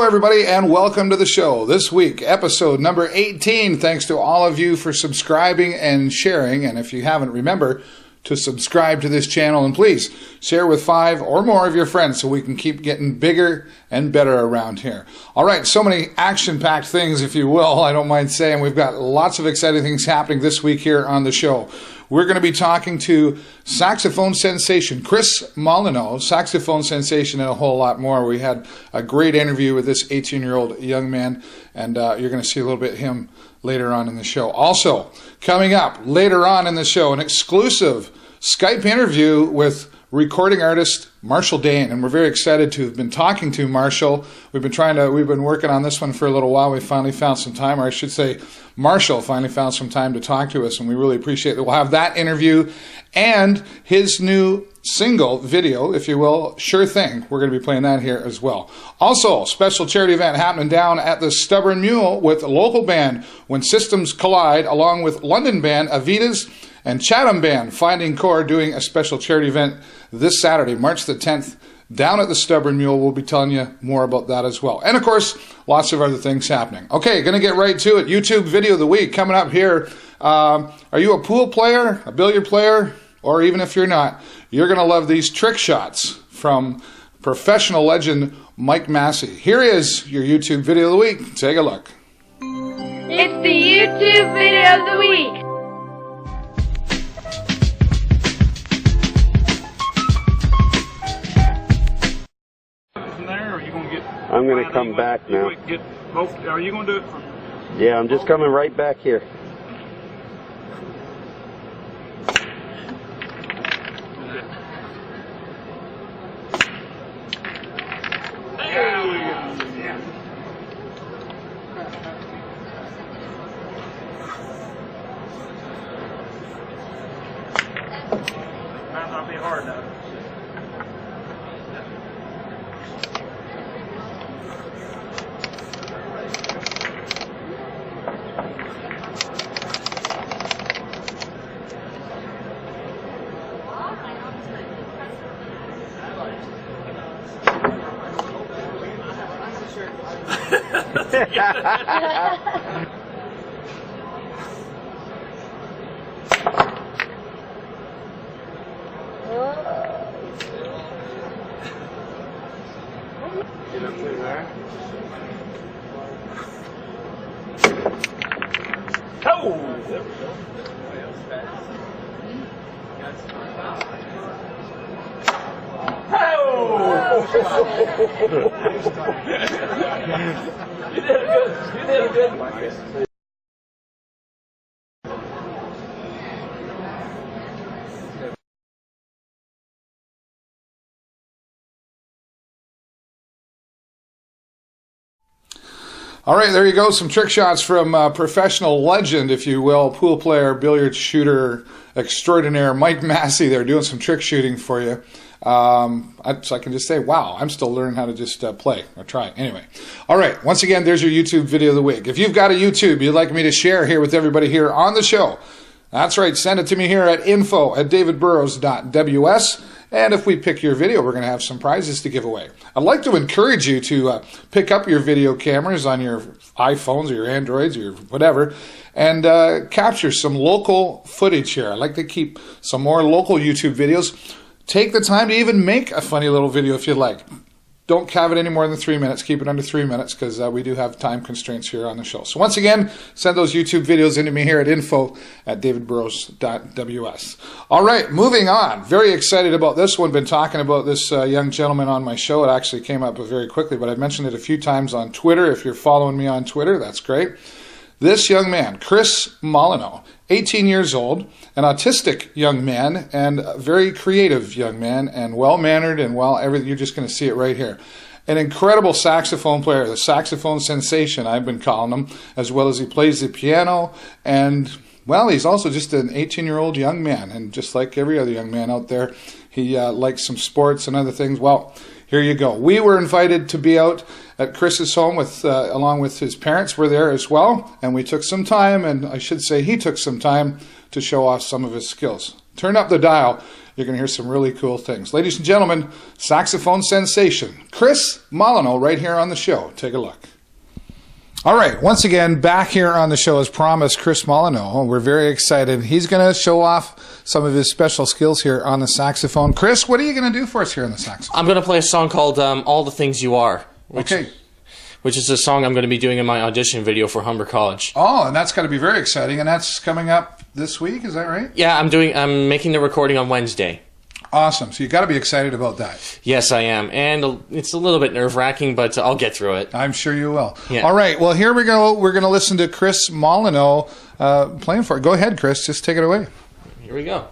everybody, and welcome to the show. This week, episode number 18. Thanks to all of you for subscribing and sharing. And if you haven't, remember to subscribe to this channel. And please share with 5 or more of your friends so we can keep getting bigger and better around here. All right, so many action-packed things, if you will. I don't mind saying we've got lots of exciting things happening this week here on the show. We're going to be talking to Saxaphone Sensation Chris Molyneaux, Saxaphone Sensation, and a whole lot more. We had a great interview with this 18-year-old young man, and you're going to see a little bit of him later on in the show. Also, coming up later on in the show, an exclusive Skype interview with recording artist Marshall Dane, and we're very excited to have been talking to Marshall. We've been working on this one for a little while. We finally found some time, or I should say Marshall finally found some time to talk to us, and we really appreciate that. We'll have that interview and his new single video, if you will, Sure Thing. We're going to be playing that here as well. Also, special charity event happening down at the Stubborn Mule with a local band When Systems Collide, along with London band Avidas and Chatham band Finding Core, doing a special charity event this Saturday, March the 10th, down at the Stubborn Mule. We'll be telling you more about that as well. And of course, lots of other things happening. Okay, going to get right to it. YouTube video of the week coming up here. Are you a pool player, a billiard player, or even if you're not, you're going to love these trick shots from professional legend Mike Massey. Here is your YouTube video of the week. Take a look. It's the YouTube video of the week. I'm going to come back now. Are you going to do it? Yeah, I'm just coming right back here. Might not be hard though. You did good. All right, there you go. Some trick shots from professional legend, if you will, pool player, billiard shooter extraordinaire Mike Massey. They're doing some trick shooting for you. So I can just say, wow, I'm still learning how to just play or try. Anyway, all right, once again, there's your YouTube video of the week. If you've got a YouTube you'd like me to share here with everybody here on the show, that's right, send it to me here at info@davidburrows.ws. And if we pick your video, we're going to have some prizes to give away. I'd like to encourage you to pick up your video cameras on your iPhones or your Androids or your whatever and capture some local footage here. I'd like to keep some more local YouTube videos. Take the time to even make a funny little video if you'd like. Don't have it any more than 3 minutes. Keep it under 3 minutes because we do have time constraints here on the show. So once again, send those YouTube videos into me here at info@davidburrows.ws. All right, moving on. Very excited about this one. Been talking about this young gentleman on my show. It actually came up very quickly, but I've mentioned it a few times on Twitter. If you're following me on Twitter, that's great. This young man, Chris Molyneaux, 18 years old, an autistic young man, and a very creative young man, and well-mannered and everything. You're just going to see it right here. An incredible saxophone player, the saxophone sensation, I've been calling him, as well as he plays the piano, and, well, he's also just an 18-year-old young man, and just like every other young man out there, he likes some sports and other things. Well, here you go. We were invited to be out at Chris's home with, along with his parents were there as well, and we took some time, and I should say he took some time to show off some of his skills. turn up the dial. You're going to hear some really cool things. Ladies and gentlemen, saxophone sensation, Chris Molyneaux, right here on the show. Take a look. All right, once again, back here on the show as promised, Chris Molyneaux. We're very excited. He's going to show off some of his special skills here on the saxophone. Chris, what are you going to do for us here on the saxophone? I'm going to play a song called All the Things You Are. Which is a song I'm going to be doing in my audition video for Humber College. Oh, and that's going to be very exciting, and that's coming up this week, is that right? Yeah, I'm making the recording on Wednesday. Awesome. So you got to be excited about that. Yes, I am. And it's a little bit nerve-wracking, but I'll get through it. I'm sure you will. Yeah. All right. Well, here we go. We're going to listen to Chris Molyneaux playing for it. Go ahead, Chris. Just take it away. Here we go.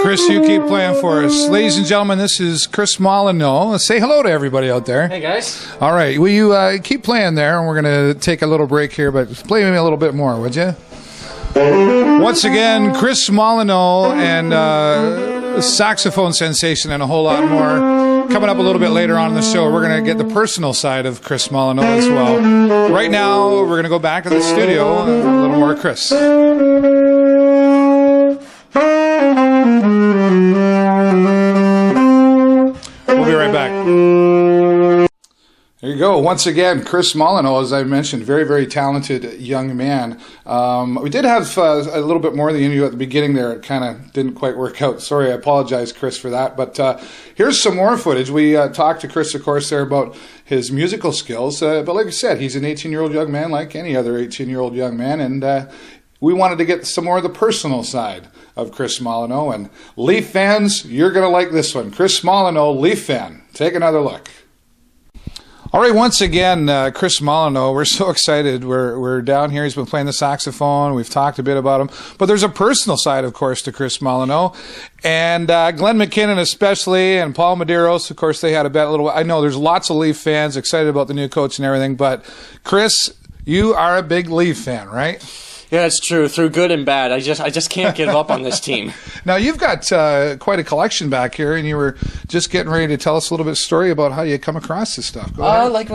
Chris, you keep playing for us. Ladies and gentlemen, this is Chris Molyneaux. Say hello to everybody out there. Hey, guys. All right. Will you keep playing there, and we're going to take a little break here, but play me a little bit more, would you? Once again, Chris Molyneaux and saxophone sensation and a whole lot more. Coming up a little bit later on in the show, we're going to get the personal side of Chris Molyneaux as well. Right now, we're going to go back to the studio and a little more Chris. We'll be right back. There you go. Once again, Chris Molyneaux, as I mentioned, very, very talented young man. We did have a little bit more than you knew at the beginning there. It kind of didn't quite work out. Sorry, I apologize, Chris, for that. But here's some more footage. We talked to Chris, of course, there about his musical skills. But like I said, he's an 18-year-old young man like any other 18-year-old young man. And we wanted to get some more of the personal side of Chris Molyneaux. And Leaf fans, you're going to like this one. Chris Molyneaux, Leaf fan. Take another look. All right, once again, Chris Molyneaux, we're so excited. We're down here. He's been playing the saxophone. We've talked a bit about him. But there's a personal side, of course, to Chris Molyneaux. And Glenn McKinnon especially, and Paul Medeiros, of course, they had a bet a little. I know there's lots of Leaf fans excited about the new coach and everything. But, Chris, you are a big Leaf fan, right? Yeah, it's true. Through good and bad, I just can't give up on this team. Now, you've got quite a collection back here, and you were just getting ready to tell us a little bit of story about how you come across this stuff. Go ahead. Like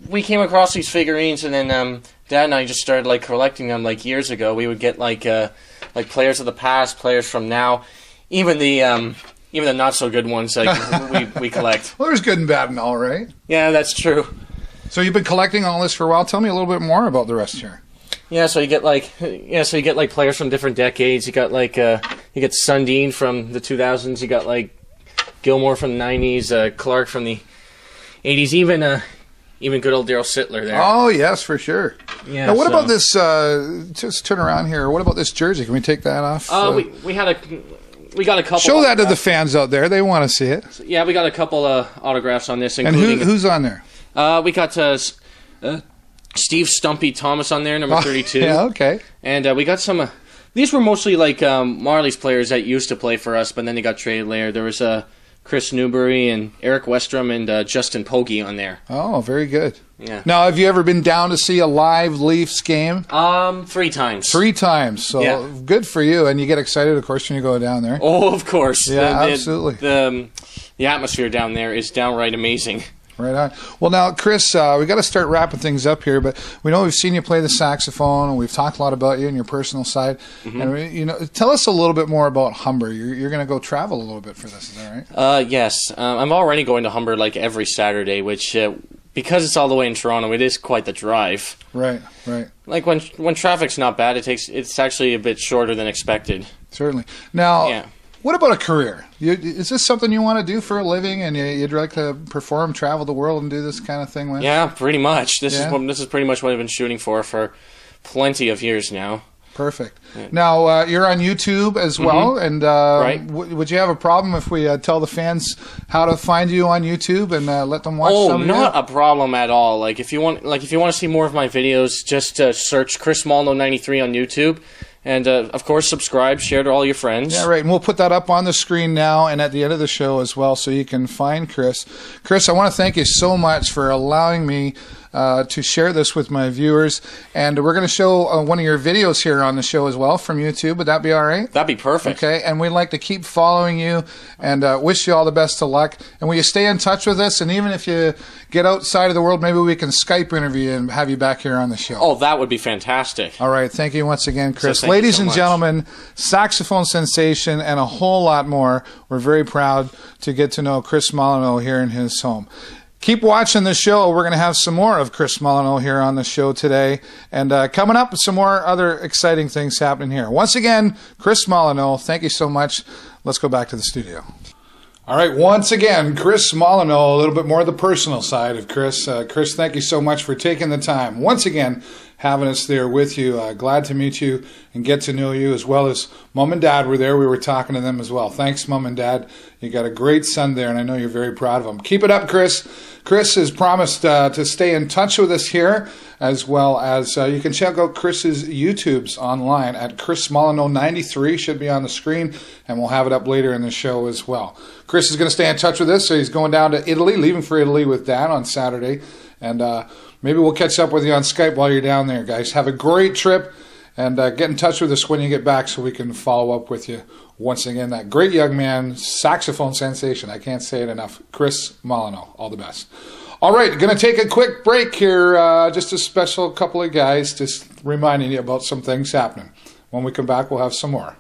we came across these figurines, and then Dad and I just started like collecting them like years ago. We would get like players of the past, players from now, even the not so good ones like we collect. Well, there's good and bad and all, right? Yeah, that's true. So you've been collecting all this for a while. Tell me a little bit more about the rest here. Yeah, so you get like players from different decades. You got like you get Sundin from the 2000s. You got like Gilmore from the 90s, Clark from the 80s, even good old Daryl Sittler there. Oh yes, for sure. Yeah. Now, what about this? Just turn around here. What about this jersey? Can we take that off? We got a couple. Show that to the fans out there. They want to see it. Yeah, we got a couple autographs on this. And including, who's on there? We got Steve Stumpy Thomas on there, number 32. Yeah, okay. And we got some. These were mostly like Marley's players that used to play for us, but then they got traded later. There was Chris Newbury and Eric Westrom and Justin Pogge on there. Oh, very good. Yeah. Now, have you ever been down to see a live Leafs game? 3 times. 3 times. So yeah. Good for you. And you get excited, of course, when you go down there. Oh, of course. Yeah, absolutely. The atmosphere down there is downright amazing. Right on. Well, now, Chris, we got to start wrapping things up here, but we know we've seen you play the saxophone, and we've talked a lot about you and your personal side. Mm-hmm. And tell us a little bit more about Humber. You're going to go travel a little bit for this, is that right? Yes. I'm already going to Humber like every Saturday, which because it's all the way in Toronto, it is quite the drive. Right. Like when traffic's not bad, it's actually a bit shorter than expected. Certainly. Now. Yeah. What about a career? Is this something you want to do for a living, and you'd like to perform, travel the world, and do this kind of thing with? Yeah, pretty much. This is pretty much what I've been shooting for plenty of years now. Perfect. Yeah. Now, you're on YouTube as well, and right. Would you have a problem if we tell the fans how to find you on YouTube and let them watch some of you? Oh, not a problem at all. Like if you want to see more of my videos, just search Chris Molyneaux 93 on YouTube. And, of course, subscribe, share to all your friends. Yeah, right. And we'll put that up on the screen now and at the end of the show as well so you can find Chris. Chris, I want to thank you so much for allowing me to share this with my viewers. And we're going to show one of your videos here on the show as well from YouTube. Would that be all right? That'd be perfect. Okay. And we'd like to keep following you and wish you all the best of luck. And will you stay in touch with us? And even if you get outside of the world, maybe we can Skype interview you and have you back here on the show. Oh, that would be fantastic. All right. Thank you once again, Chris. So Ladies and gentlemen, Saxaphone Sensation and a whole lot more. We're very proud to get to know Chris Molyneux here in his home. Keep watching the show. We're going to have some more of Chris Molyneux here on the show today. And coming up, some more other exciting things happening here. Once again, Chris Molyneux, thank you so much. Let's go back to the studio. All right, once again, Chris Molyneux, a little bit more of the personal side of Chris. Chris, thank you so much for taking the time. Once again, having us there with you. Glad to meet you and get to know you, as well as Mom and Dad were there. We were talking to them as well. Thanks, Mom and Dad. You got a great son there, and I know you're very proud of him. Keep it up, Chris. Chris has promised to stay in touch with us here, as well as you can check out Chris's YouTubes online at Chris Molyneux 93. Should be on the screen, and we'll have it up later in the show as well. Chris is going to stay in touch with us, so he's going down to Italy, leaving for Italy with Dad on Saturday, and maybe we'll catch up with you on Skype while you're down there, guys. Have a great trip, and get in touch with us when you get back so we can follow up with you. Once again, that great young man, saxophone sensation, I can't say it enough, Chris Molyneux. All the best. All right, going to take a quick break here, just a special couple of guys, just reminding you about some things happening. When we come back, we'll have some more.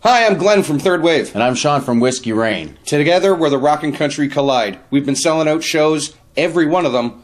Hi, I'm Glenn from Third Wave. And I'm Sean from Whiskey Rain. Together, we're the Rock and Country Collide. We've been selling out shows, every one of them,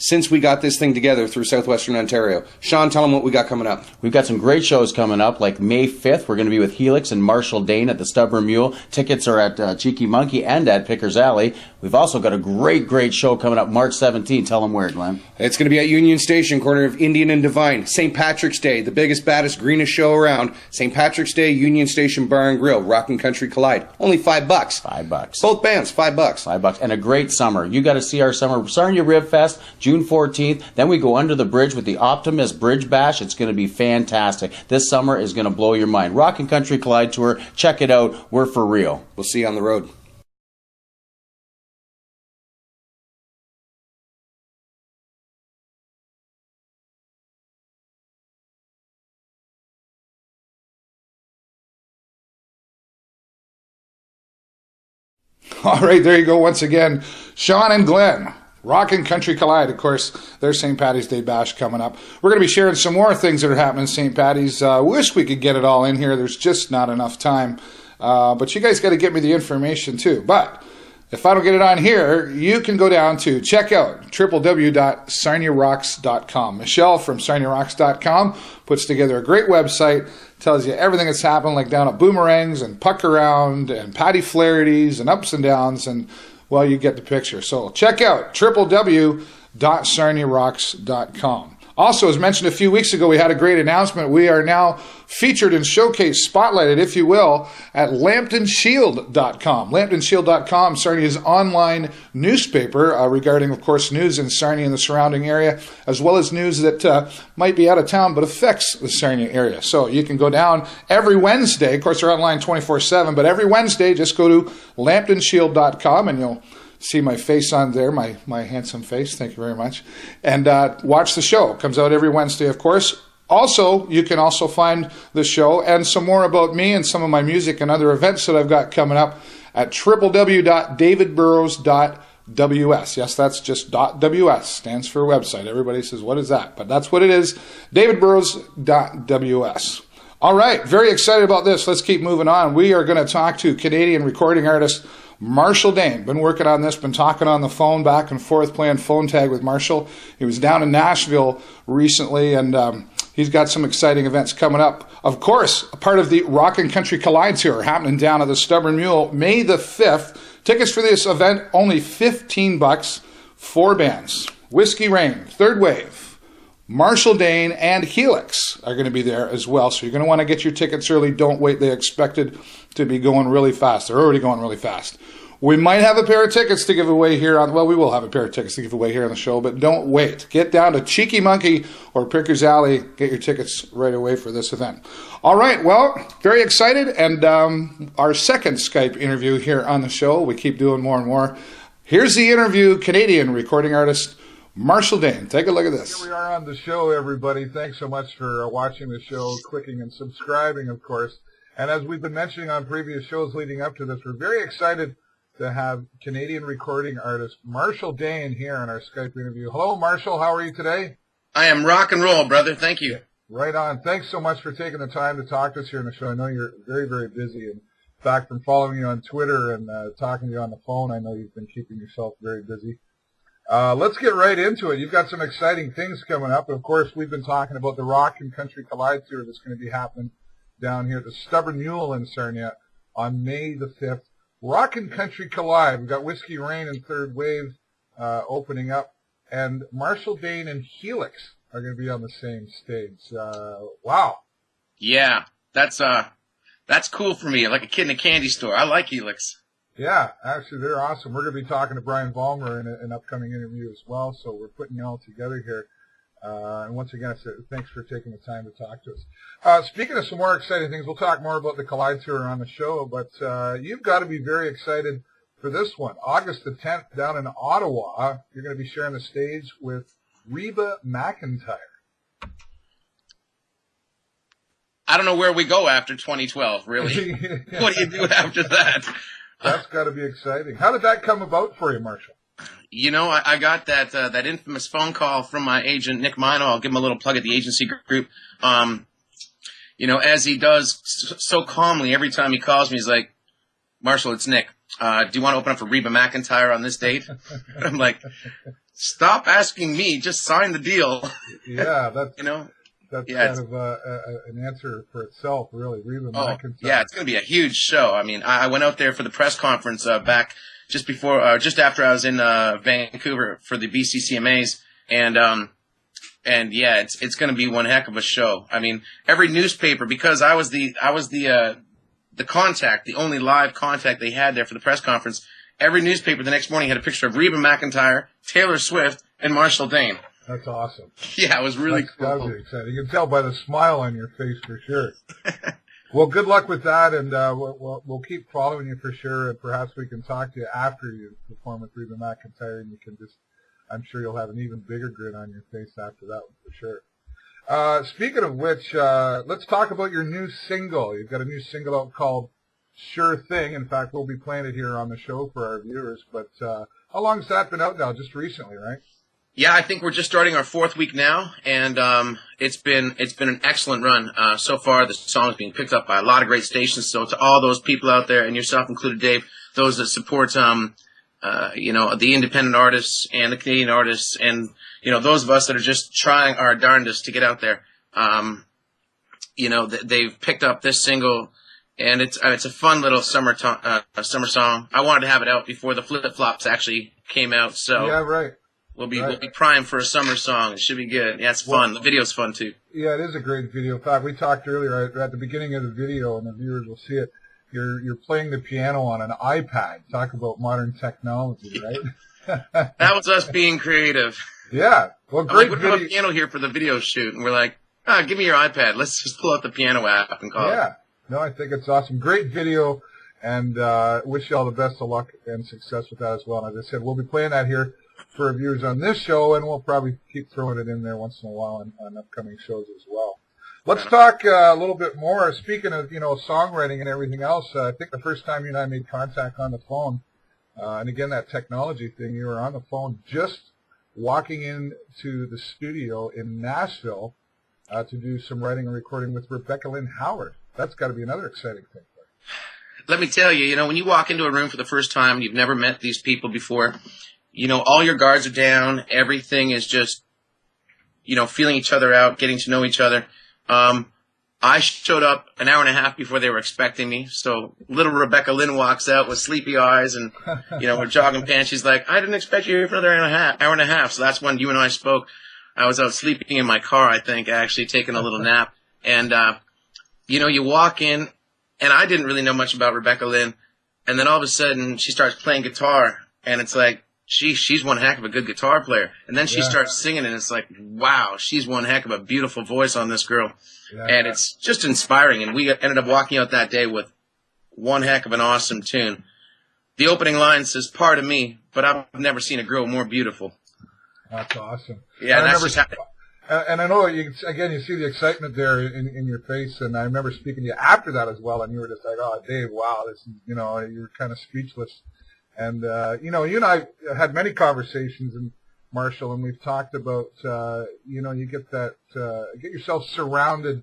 since we got this thing together through Southwestern Ontario. Sean, tell them what we got coming up. We've got some great shows coming up, like May 5th. We're going to be with Helix and Marshall Dane at the Stubborn Mule. Tickets are at Cheeky Monkey and at Pickers Alley. We've also got a great show coming up March 17th. Tell them where, Glenn. It's going to be at Union Station, corner of Indian and Divine. St. Patrick's Day, the biggest, baddest, greenest show around. St. Patrick's Day, Union Station Bar and Grill, Rock and Country Collide. Only $5. $5. Both bands, $5. $5. And a great summer. You got to see our summer. Sarnia Rib Fest, June 14th. Then we go under the bridge with the Optimus Bridge Bash. It's going to be fantastic. This summer is going to blow your mind. Rock and Country Collide Tour. Check it out. We're for real. We'll see you on the road. All right, there you go once again. Sean and Glenn. Rockin' Country Collide, of course, their St. Paddy's Day Bash coming up. We're going to be sharing some more things that are happening in St. Paddy's. Wish we could get it all in here. There's just not enough time. But you guys got to get me the information too. But if I don't get it on here, you can go down to check out www.sarniarocks.com. Michelle from sarniarocks.com puts together a great website, tells you everything that's happened, like down at Boomerangs and Puck Around and Paddy Flaherty's and Ups and Downs, and well, you get the picture. So check out www.sarniarocks.com. Also, as mentioned a few weeks ago, we had a great announcement. We are now featured and showcased, spotlighted, if you will, at LambtonShield.com. LambtonShield.com, Sarnia's online newspaper regarding, of course, news in Sarnia and the surrounding area, as well as news that might be out of town but affects the Sarnia area. So you can go down every Wednesday. Of course, they're online 24/7, but every Wednesday, just go to LambtonShield.com and you'll see my face on there, my handsome face. Thank you very much. And watch the show. It comes out every Wednesday, of course. Also, you can also find the show and some more about me and some of my music and other events that I've got coming up at www.davidburrows.ws. Yes, that's just .ws. Stands for website. Everybody says, what is that? But that's what it is. davidburrows.ws. All right. Very excited about this. Let's keep moving on. We are going to talk to Canadian recording artist Marshall Dane. Been working on this, been talking on the phone back and forth, playing phone tag with Marshall. He was down in Nashville recently, and he's got some exciting events coming up. Of course, a part of the Rockin' Country Collide Tour happening down at the Stubborn Mule, May the 5th. Tickets for this event, only $15. 4 bands. Whiskey Rain, Third Wave, Marshall Dane, and Helix are going to be there as well. So you're going to want to get your tickets early. Don't wait. They expected to be going really fast. They're already going really fast. We might have a pair of tickets to give away here on, well, we will have a pair of tickets to give away here on the show, but don't wait. Get down to Cheeky Monkey or Pickers Alley. Get your tickets right away for this event. All right, well, very excited. And our second Skype interview here on the show. We keep doing more and more. Here's the interview, Canadian recording artist Marshall Dane. Take a look at this. Here we are on the show, everybody. Thanks so much for watching the show, clicking and subscribing, of course. And as we've been mentioning on previous shows leading up to this, we're very excited to have Canadian recording artist Marshall Dane here on our Skype interview. Hello, Marshall. How are you today? I am rock and roll, brother. Thank you. Right on. Thanks so much for taking the time to talk to us here on the show. I know you're very, very busy. And in fact, from following you on Twitter and talking to you on the phone, I know you've been keeping yourself very busy. Let's get right into it. You've got some exciting things coming up. Of course, we've been talking about the Rockin' Country Collide Tour that's going to be happening down here at the Stubborn Mule in Sarnia on May the 5th. Rockin' Country Collide. We've got Whiskey Rain and Third Wave opening up. And Marshall Dane and Helix are going to be on the same stage. Wow. Yeah, that's cool for me. Like a kid in a candy store. I like Helix. Yeah, actually, they're awesome. We're going to be talking to Brian Vollmer in an upcoming interview as well, so we're putting it all together here. And once again, thanks for taking the time to talk to us. Speaking of some more exciting things, we'll talk more about the Collide Tour on the show, but you've got to be very excited for this one. August the 10th down in Ottawa, you're going to be sharing the stage with Reba McEntire. I don't know where we go after 2012, really. What do you do after that? That's got to be exciting. How did that come about for you, Marshall? You know, I got that infamous phone call from my agent, Nick Molyneaux. I'll give him a little plug at the agency group. You know, as he does so calmly every time he calls me, he's like, Marshall, it's Nick. Do you want to open up for Reba McEntire on this date? I'm like, stop asking me. Just sign the deal. Yeah, that's, you know, that's kind of an answer for itself, really. Reba McEntire. Yeah, it's going to be a huge show. I mean, I went out there for the press conference back just after I was in Vancouver for the BCCMAs, and yeah, it's going to be one heck of a show. I mean, every newspaper, because I was the contact, the only live contact they had there for the press conference. Every newspaper the next morning had a picture of Reba McEntire, Taylor Swift, and Marshall Dane. That's awesome. Yeah, it was really cool. That would be exciting. You can tell by the smile on your face for sure. Well, good luck with that, and we'll keep following you for sure, and perhaps we can talk to you after you perform with Reba McEntire, and you can I'm sure you'll have an even bigger grin on your face after that one for sure. Speaking of which, let's talk about your new single. You've got a new single out called Sure Thing. In fact, we'll be playing it here on the show for our viewers, but How long's that been out now? Just recently, right? Yeah, I think we're just starting our 4th week now, and it's been an excellent run so far. The song is being picked up by a lot of great stations. So to all those people out there, and yourself included, Dave, those that support the independent artists and the Canadian artists, and those of us that are just trying our darndest to get out there. They've picked up this single, and it's a fun little summer song. I wanted to have it out before the Flip Flops actually came out, so yeah, right. We'll be primed for a summer song. It should be good. Yeah, it's fun. The video's fun too. Yeah, it is a great video. In fact, we talked earlier at the beginning of the video, and the viewers will see it. You're playing the piano on an iPad. Talk about modern technology, right? That was us being creative. Yeah. Well, great we have a piano here for the video shoot, and we're like, give me your iPad. Let's just pull out the piano app and call it. Yeah. No, I think it's awesome. Great video, and wish you all the best of luck and success with that as well. And as I said, we'll be playing that here for our viewers on this show, and we'll probably keep throwing it in there once in a while on upcoming shows as well. Let's talk a little bit more. Speaking of, songwriting and everything else, I think the first time you and I made contact on the phone, and again, that technology thing, you were on the phone just walking into the studio in Nashville to do some writing and recording with Rebecca Lynn Howard. That's got to be another exciting thing. Let me tell you, when you walk into a room for the first time and you've never met these people before, all your guards are down. Everything is just, feeling each other out, getting to know each other. I showed up an hour and a half before they were expecting me. So little Rebecca Lynn walks out with sleepy eyes and, her jogging pants. She's like, I didn't expect you here for another hour and a half. So that's when you and I spoke. I was out sleeping in my car, I think, actually taking a little nap. And, you walk in, and I didn't really know much about Rebecca Lynn. And then all of a sudden she starts playing guitar, and it's like, she's one heck of a good guitar player. And then she starts singing, and it's like, wow, she's one heck of a beautiful voice on this girl. Yeah. And it's just inspiring. And we ended up walking out that day with one heck of an awesome tune. The opening line says, "Pardon me, but I've never seen a girl more beautiful." That's awesome. Yeah, and I know, you see the excitement there in your face. And I remember speaking to you after that as well, and you were just like, "Oh, Dave, wow, this is," you were kind of speechless. And, you and I had many conversations, and Marshall, and we've talked about, you get yourself surrounded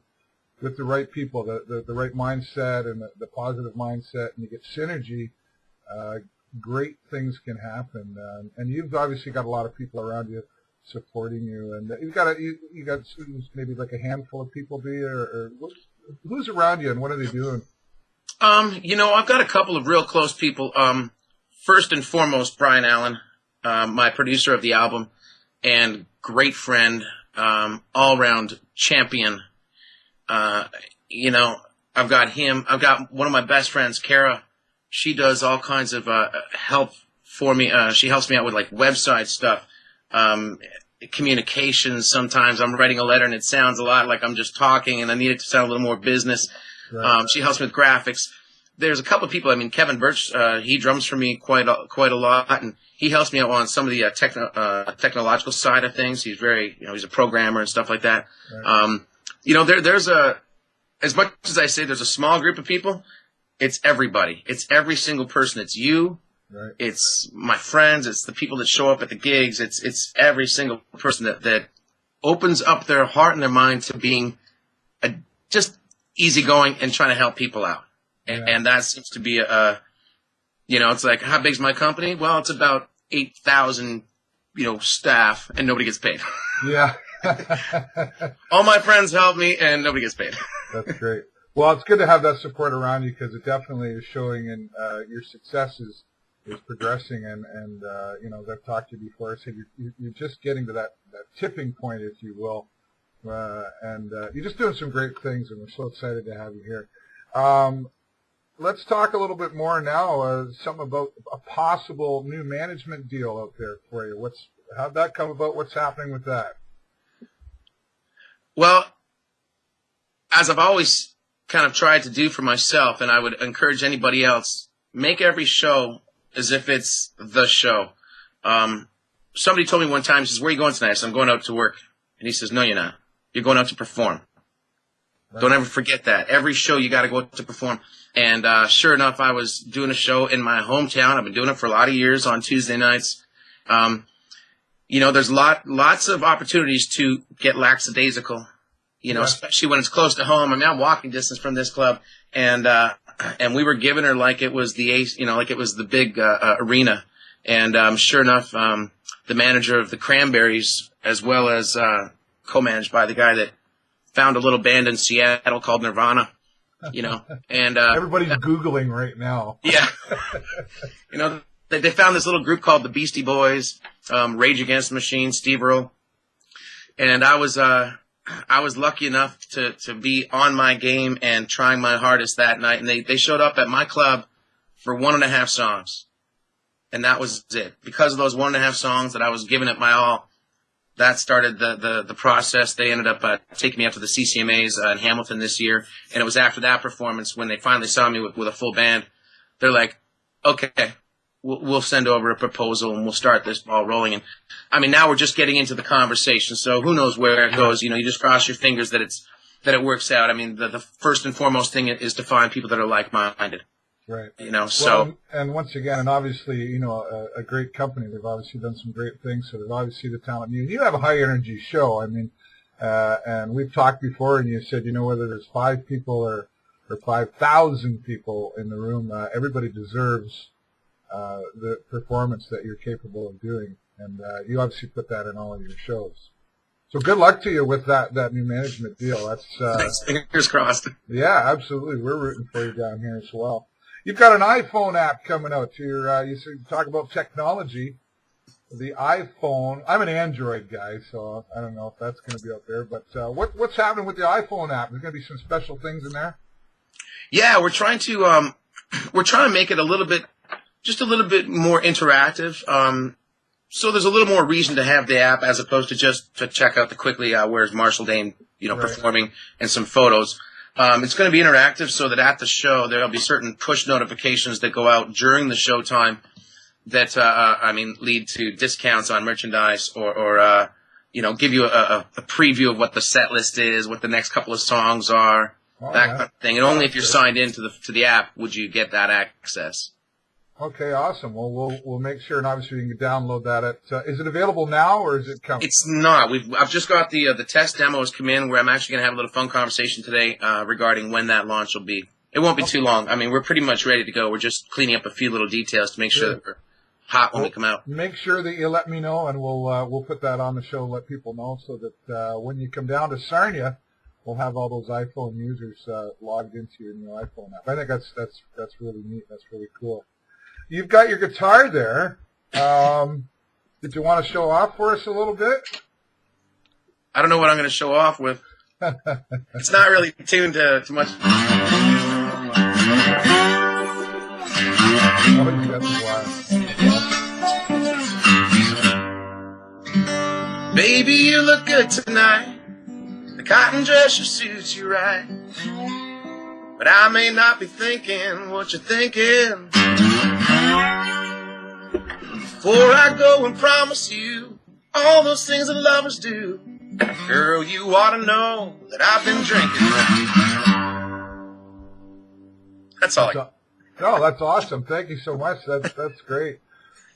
with the right people, the right mindset and the positive mindset, and you get synergy. Great things can happen. And you've obviously got a lot of people around you supporting you, and you got maybe like a handful of people, or who's around you, and what are they doing? I've got a couple of real close people. First and foremost, Brian Allen, my producer of the album, and great friend, all-round champion. I've got him. I've got one of my best friends, Kara. She does all kinds of help for me. She helps me out with like website stuff, communications. Sometimes I'm writing a letter and it sounds a lot like I'm just talking, and I need it to sound a little more business. Right. She helps me with graphics. There's a couple of people. I mean, Kevin Birch, he drums for me quite a lot, and he helps me out on some of the technological side of things. He's very, he's a programmer and stuff like that. Right. There's as much as I say there's a small group of people, it's everybody. It's every single person. It's you. Right. It's my friends. It's the people that show up at the gigs. It's every single person that opens up their heart and their mind to being just easygoing and trying to help people out. Yeah. And that seems to be it's like, how big's my company? Well, it's about 8,000, staff, and nobody gets paid. Yeah. All my friends help me, and nobody gets paid. That's great. Well, it's good to have that support around you, because it definitely is showing, and your success is progressing. And as I've talked to you before, I said you're just getting to that tipping point, if you will. And you're just doing some great things, and we're so excited to have you here. Let's talk a little bit more now, something about a possible new management deal out there for you. How'd that come about? What's happening with that? Well, as I've always kind of tried to do for myself, and I would encourage anybody else, make every show as if it's the show. Somebody told me one time, he says, "Where are you going tonight?" I said, "I'm going out to work." And he says, "No, you're not. You're going out to perform." Right. Don't ever forget that. Every show you got to go to perform. And sure enough, I was doing a show in my hometown. I've been doing it for a lot of years on Tuesday nights. There's lots of opportunities to get lackadaisical, especially when it's close to home. I mean, I'm walking distance from this club, and we were giving her like it was the ace, like it was the big arena. And sure enough, the manager of the Cranberries, as well as co-managed by the guy that found a little band in Seattle called Nirvana, and everybody's Googling right now. Yeah. They found this little group called the Beastie Boys, Rage Against the Machine, Steve Earle. And I was lucky enough to be on my game and trying my hardest that night. And they showed up at my club for 1.5 songs. And that was it. Because of those 1.5 songs that I was giving it my all, that started the process. They ended up taking me up to the CCMAs in Hamilton this year. And it was after that performance when they finally saw me with a full band. They're like, okay, we'll send over a proposal and we'll start this ball rolling. And I mean, now we're just getting into the conversation. So who knows where it goes? You just cross your fingers that it works out. I mean, the first and foremost thing is to find people that are like-minded. Right. So. And once again, and obviously, a great company. They've obviously done some great things. So they've obviously the talent. You have a high energy show. I mean, and we've talked before, and you said, whether there's 5 people or 5,000 people in the room, everybody deserves the performance that you're capable of doing. And you obviously put that in all of your shows. So good luck to you with that new management deal. That's fingers crossed. Yeah, absolutely. We're rooting for you down here as well. You've got an iPhone app coming out. You talk about technology. The iPhone. I'm an Android guy, so I don't know if that's going to be out there. But what's happening with the iPhone app? There's going to be some special things in there. Yeah, we're trying to make it just a little bit more interactive. So there's a little more reason to have the app as opposed to just to check out the quickly where's Marshall Dane, right, performing and some photos. It's going to be interactive so that at the show there'll be certain push notifications that go out during the show time that lead to discounts on merchandise or give you a preview of what the set list is, what the next couple of songs are, that kind of thing. And only if you're signed into the app would you get that access. Okay, awesome. Well, we'll make sure, and obviously you can download that. Is it available now, or is it coming? It's not. I've just got the test demos come in, where I'm actually going to have a little fun conversation today regarding when that launch will be. It won't be too long. I mean, we're pretty much ready to go. We're just cleaning up a few little details to make sure that we're hot when we come out. Make sure that you let me know, and we'll put that on the show, let people know, so that when you come down to Sarnia, we'll have all those iPhone users logged into your new iPhone app. I think that's really neat. That's really cool. You've got your guitar there. Did you want to show off for us a little bit? I don't know what I'm going to show off with. It's not really tuned to much. Baby, you look good tonight. The cotton dress sure suits you right. But I may not be thinking what you're thinking. Before I go and promise you all those things that lovers do, girl, you ought to know that I've been drinking. That's all. No, that's awesome. Thank you so much. That's great,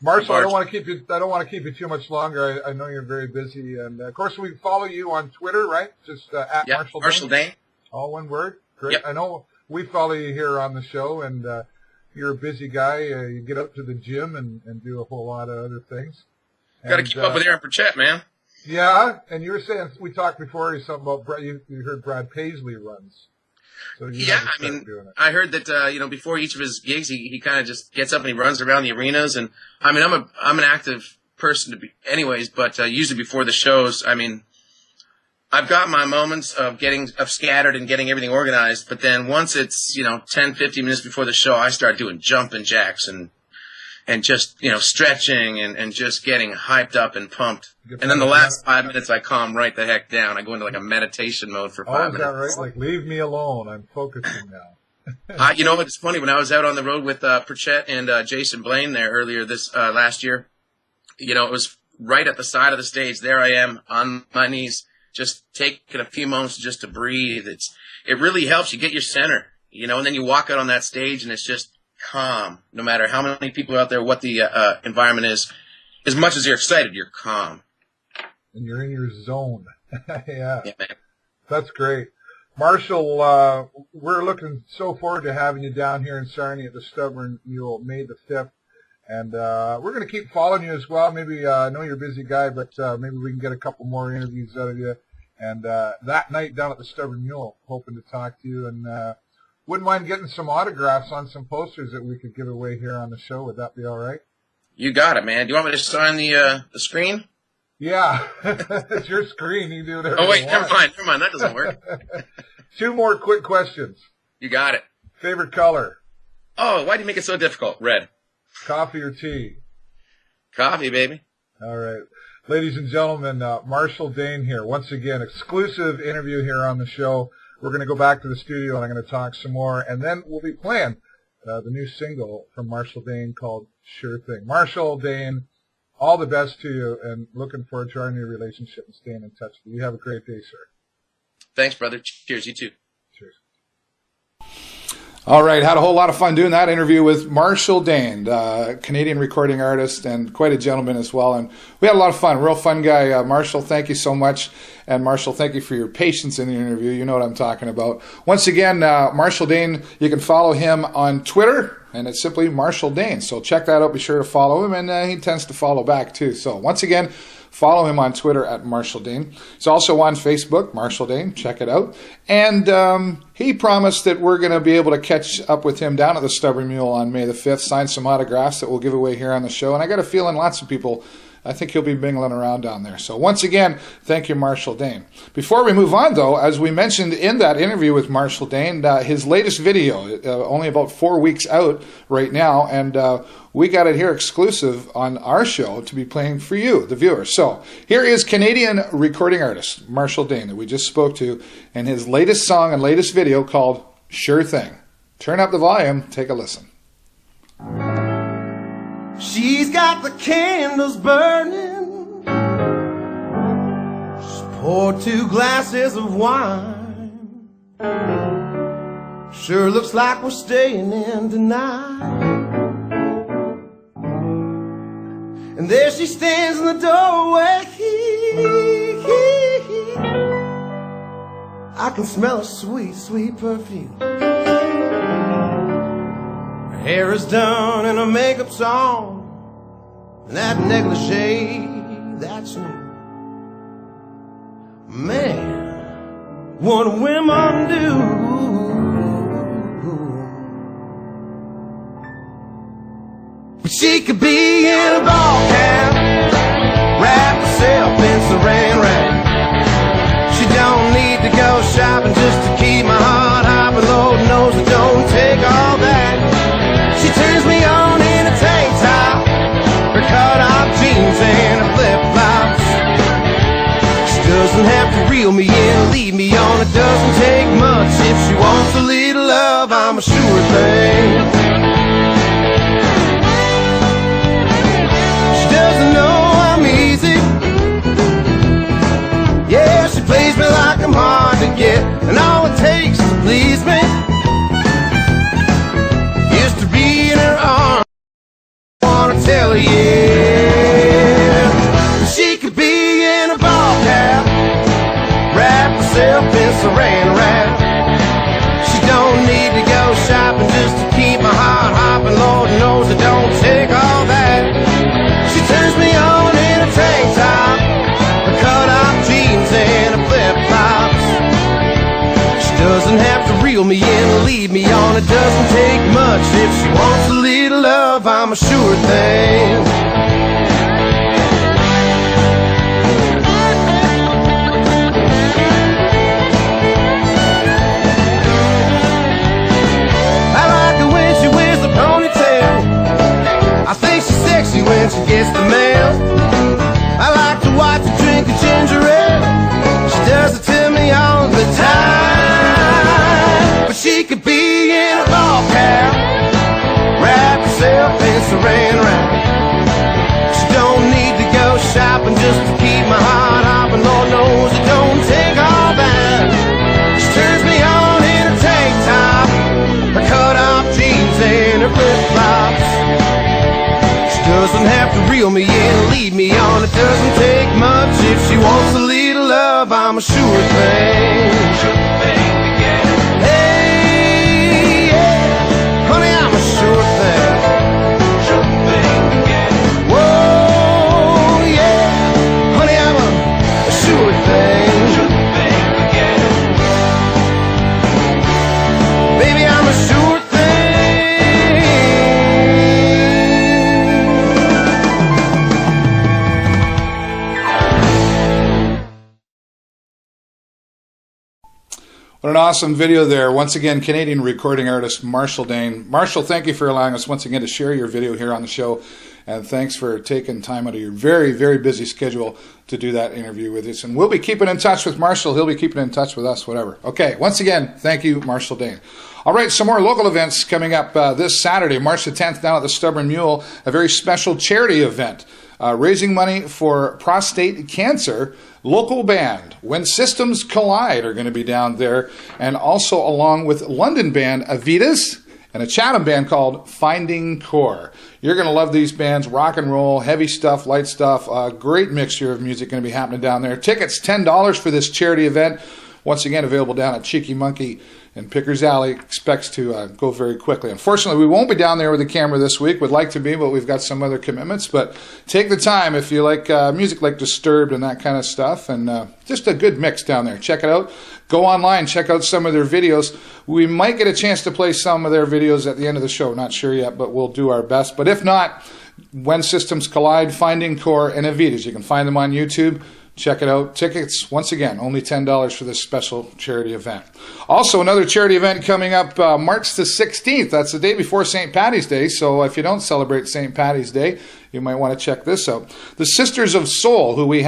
Marshall. I don't want to keep you too much longer. I know you're very busy, and of course we follow you on Twitter, right? Just at Marshall Dane. All one word. Great. Yep. I know we follow you here on the show, and you're a busy guy. You get up to the gym and do a whole lot of other things. Got to keep up with Aaron Pritchett, man. Yeah, and you were saying, we talked before, something about you heard Brad Paisley runs. So I heard that before each of his gigs, he kind of just gets up and he runs around the arenas. And I mean, I'm an active person anyways, but usually before the shows, I mean, I've got my moments of scattered and getting everything organized, but then once it's 10, 15 minutes before the show, I start doing jumping jacks and just stretching and just getting hyped up and pumped. And then the last 5 minutes, I calm right the heck down. I go into like a meditation mode for 5 minutes. Oh, is that right? Like, leave me alone. I'm focusing now. It's funny, when I was out on the road with Pritchett and Jason Blaine there earlier this last year, it was right at the side of the stage. There I am on my knees, just taking a few moments just to breathe. It really helps you get your center, you know, and then you walk out on that stage and it's just calm. No matter how many people are out there, what the environment is, as much as you're excited, you're calm. And you're in your zone. Yeah, man. That's great. Marshall, we're looking so forward to having you down here in Sarnia at the Stubborn Mule, May the 5th. And we're going to keep following you as well. Maybe, I know you're a busy guy, but maybe we can get a couple more interviews out of you. And that night down at the Stubborn Mule, hoping to talk to you. And wouldn't mind getting some autographs on some posters that we could give away here on the show. Would that be all right? You got it, man. Do you want me to sign the screen? Yeah, it's your screen. You can do whatever Oh, wait, you never want. mind. That doesn't work. 2 more quick questions. You got it. Favorite color? Oh, why do you make it so difficult? Red. Coffee or tea? Coffee, baby. All right. Ladies and gentlemen, Marshall Dane here. Once again, exclusive interview here on the show. We're going to go back to the studio and I'm going to talk some more. And then we'll be playing the new single from Marshall Dane called Sure Thing. Marshall Dane, all the best to you and looking forward to our new relationship and staying in touch with you. You have a great day, sir. Thanks, brother. Cheers. You too. Cheers. All right, had a whole lot of fun doing that interview with Marshall Dane, Canadian recording artist and quite a gentleman as well. And we had a lot of fun, real fun guy. Marshall, thank you so much. And Marshall, thank you for your patience in the interview. You know what I'm talking about. Once again, Marshall Dane, you can follow him on Twitter, and it's simply Marshall Dane. So check that out. Be sure to follow him, and he tends to follow back too. So once again, follow him on Twitter at Marshall Dane. He's also on Facebook, Marshall Dane. Check it out. And he promised that we're going to be able to catch up with him down at the Stubborn Mule on May the 5th, sign some autographs that we'll give away here on the show. And I got a feeling lots of people, I think he'll be mingling around down there. So once again, thank you, Marshall Dane. Before we move on, though, as we mentioned in that interview with Marshall Dane, his latest video, only about 4 weeks out right now, and we got it here exclusive on our show to be playing for you, the viewers. So here is Canadian recording artist Marshall Dane that we just spoke to, and his latest song and latest video called Sure Thing. Turn up the volume, take a listen. She's got the candles burning. She's poured 2 glasses of wine. Sure looks like we're staying in tonight. And there she stands in the doorway. I can smell her sweet, sweet perfume. Her hair is done and her makeup's on, and that negligee, that's new. Man, what do women do? But she could be in a ball cap, wrap herself in saran wrap. She don't need to go shopping just to keep my heart hopping. Lord knows it don't take all that. She turns me on in a tank top, her cut-off jeans and her flip-flops. She doesn't have to reel me in, lead me on. It doesn't take much. If she wants a little love, I'm a sure thing. She doesn't know I'm easy. Yeah, she plays me like I'm hard to get, and all it takes to please me is to be in her arms. I wanna tell her, yeah. She could be in a ball cap, wrap herself in saran wrap. She don't need to go shopping just to keep my heart hopping. Lord knows it don't take all that. She turns me on in a tank top, her cut-off jeans and her flip-flops. She doesn't have to reel me in, lead me on. It doesn't take much. If she wants a little love, I'm a sure thing. I like her when she wears a ponytail. I think she's sexy when she gets the mail. I like to watch her drink a ginger ale. She does it to me all the time. But she could be in a ball cap, wrap herself in saran wrap. have to reel me in, lead me on. It doesn't take much if she wants a little love. I'm a sure thing. Hey, yeah, honey, I'm a sure thing. Whoa, yeah, honey, I'm a sure thing. Baby, I'm a sure thing. What an awesome video there. Once again, Canadian recording artist Marshall Dane. Marshall, thank you for allowing us once again to share your video here on the show. And thanks for taking time out of your very, very busy schedule to do that interview with us. And we'll be keeping in touch with Marshall. He'll be keeping in touch with us, whatever. Okay, once again, thank you, Marshall Dane. All right, some more local events coming up this Saturday, March the 10th, down at the Stubborn Mule, a very special charity event. Raising money for prostate cancer. Local band, When Systems Collide, are going to be down there. And also along with London band Avidas and a Chatham band called Finding Core. You're going to love these bands, rock and roll, heavy stuff, light stuff, a great mixture of music going to be happening down there. Tickets, $10 for this charity event. Once again, available down at Cheeky Monkey in Pickers Alley. Expects to go very quickly. Unfortunately, we won't be down there with the camera this week. Would like to be, but we've got some other commitments. But take the time if you like music like Disturbed and that kind of stuff. And just a good mix down there. Check it out. Go online. Check out some of their videos. We might get a chance to play some of their videos at the end of the show. Not sure yet, but we'll do our best. But if not, When Systems Collide, Finding Core, and Avidas. You can find them on YouTube. Check it out. Tickets, once again, only $10 for this special charity event. Also, another charity event coming up March the 16th. That's the day before St. Paddy's Day. So if you don't celebrate St. Paddy's Day, you might want to check this out. The Sisters of Soul, who we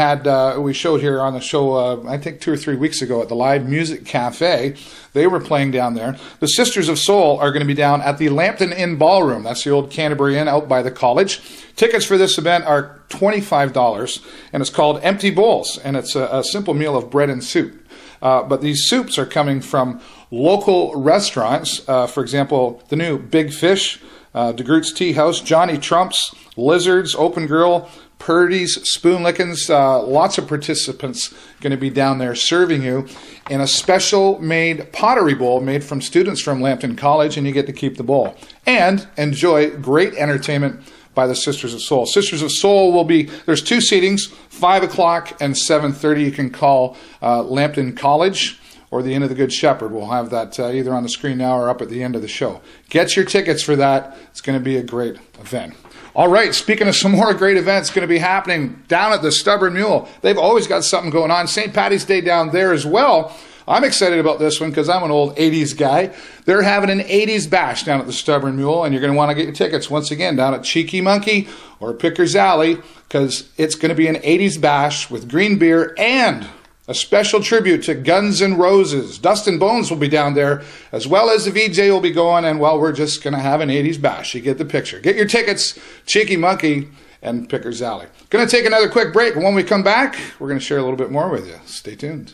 showed here on the show, I think 2 or 3 weeks ago at the Live Music Cafe. They were playing down there. The Sisters of Soul are going to be down at the Lambton Inn Ballroom. That's the old Canterbury Inn out by the college. Tickets for this event are $25, and it's called Empty Bowls, and it's a simple meal of bread and soup. But these soups are coming from local restaurants. For example, the new Big Fish, DeGroot's Tea House, Johnny Trump's, Lizards, Open Grill, Purdy's, Spoon Lickens. Lots of participants going to be down there serving you in a special made pottery bowl made from students from Lambton College, and you get to keep the bowl. And enjoy great entertainment by the Sisters of Soul. Sisters of Soul will be, there's 2 seatings, 5 o'clock and 7:30. You can call Lambton College or the Inn of the Good Shepherd. We'll have that either on the screen now or up at the end of the show. Get your tickets for that. It's going to be a great event. All right, speaking of some more great events going to be happening down at the Stubborn Mule. They've always got something going on. St. Paddy's Day down there as well. I'm excited about this one because I'm an old 80s guy. They're having an 80s bash down at the Stubborn Mule, and you're going to want to get your tickets once again down at Cheeky Monkey or Pickers Alley because it's going to be an 80s bash with green beer and a special tribute to Guns N' Roses. Dustin Bones will be down there, as well as the VJ will be going, and, well, we're just going to have an 80s bash. You get the picture. Get your tickets, Cheeky Monkey and Pickers Alley. Going to take another quick break, and when we come back, we're going to share a little bit more with you. Stay tuned.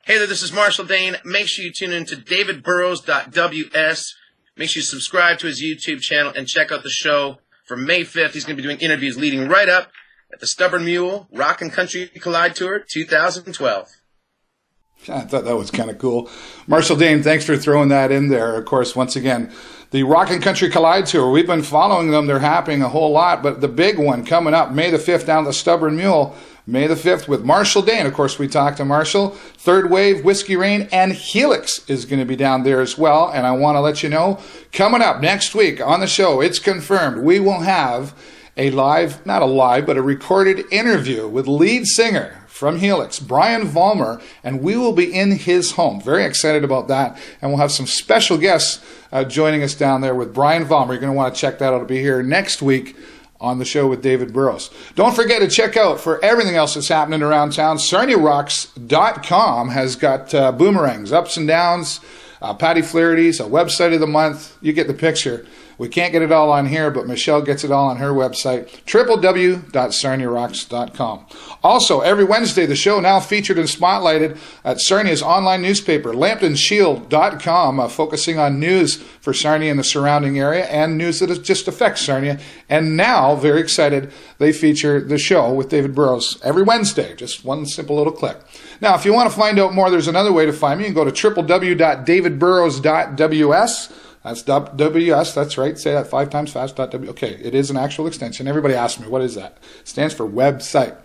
Hey there, this is Marshall Dane. Make sure you tune in to davidburrows.ws. Make sure you subscribe to his YouTube channel and check out the show for May 5th. He's going to be doing interviews leading right up at the Stubborn Mule Rock and Country Collide Tour 2012. I thought that was kind of cool. Marshall Dane, thanks for throwing that in there. Of course, once again, the Rock and Country Collide Tour, we've been following them. They're happening a whole lot, but the big one coming up May the 5th down at the Stubborn Mule, May the 5th with Marshall Dane. Of course, we talked to Marshall. Third Wave, Whiskey Rain, and Helix is going to be down there as well. And I want to let you know, coming up next week on the show, it's confirmed, we will have a live, not a live, but a recorded interview with lead singer from Helix, Brian Vollmer, and we will be in his home. Very excited about that. And we'll have some special guests joining us down there with Brian Vollmer. You're going to want to check that out. It'll be here next week on the show with David Burrows. Don't forget to check out, for everything else that's happening around town, SarniaRocks.com has got boomerangs, ups and downs, Patty Flaherty's, a website of the month. You get the picture. We can't get it all on here, but Michelle gets it all on her website, www.sarniarocks.com. Also, every Wednesday, the show now featured and spotlighted at Sarnia's online newspaper, LambtonShield.com, focusing on news for Sarnia and the surrounding area and news that just affects Sarnia. And now, very excited, they feature the show with David Burrows every Wednesday. Just one simple little click. Now, if you want to find out more, there's another way to find me. You can go to www.davidburrows.ws. That's WS, that's right. Say that 5 times fast. Okay, it is an actual extension. Everybody asks me, what is that? It stands for website.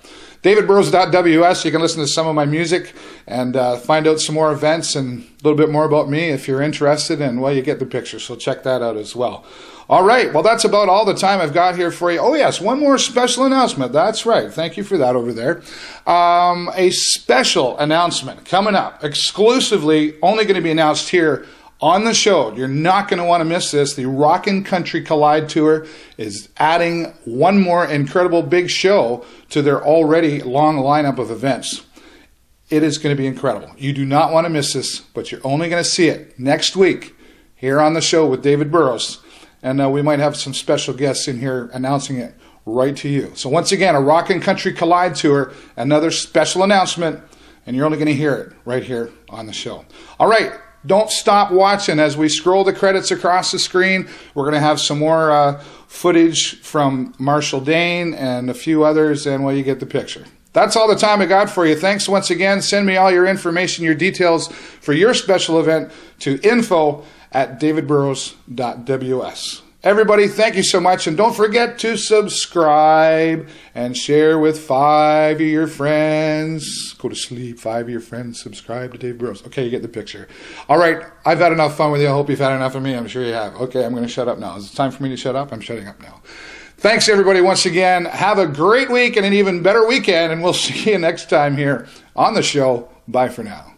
DavidBurrows.ws. You can listen to some of my music and find out some more events and a little bit more about me if you're interested. And, well, you get the picture, so check that out as well. All right, well, that's about all the time I've got here for you. Oh, yes, one more special announcement. That's right. Thank you for that over there. A special announcement coming up, exclusively only going to be announced here on the show. You're not going to want to miss this. The Rockin' Country Collide Tour is adding one more incredible big show to their already long lineup of events. It is going to be incredible. You do not want to miss this, but you're only going to see it next week here on the show with David Burrows. And we might have some special guests in here announcing it right to you. So once again, a Rockin' Country Collide Tour, another special announcement, and you're only going to hear it right here on the show. All right. Don't stop watching as we scroll the credits across the screen. We're going to have some more footage from Marshall Dane and a few others, and, well, you get the picture. That's all the time I got for you. Thanks once again. Send me all your information, your details for your special event to info@davidburrows.ws. Everybody, thank you so much, and don't forget to subscribe and share with 5 of your friends. Go to sleep, 5 of your friends, subscribe to Dave Burrows. Okay, you get the picture. All right, I've had enough fun with you. I hope you've had enough of me. I'm sure you have. Okay, I'm going to shut up now. Is it time for me to shut up? I'm shutting up now. Thanks, everybody, once again. Have a great week and an even better weekend, and we'll see you next time here on the show. Bye for now.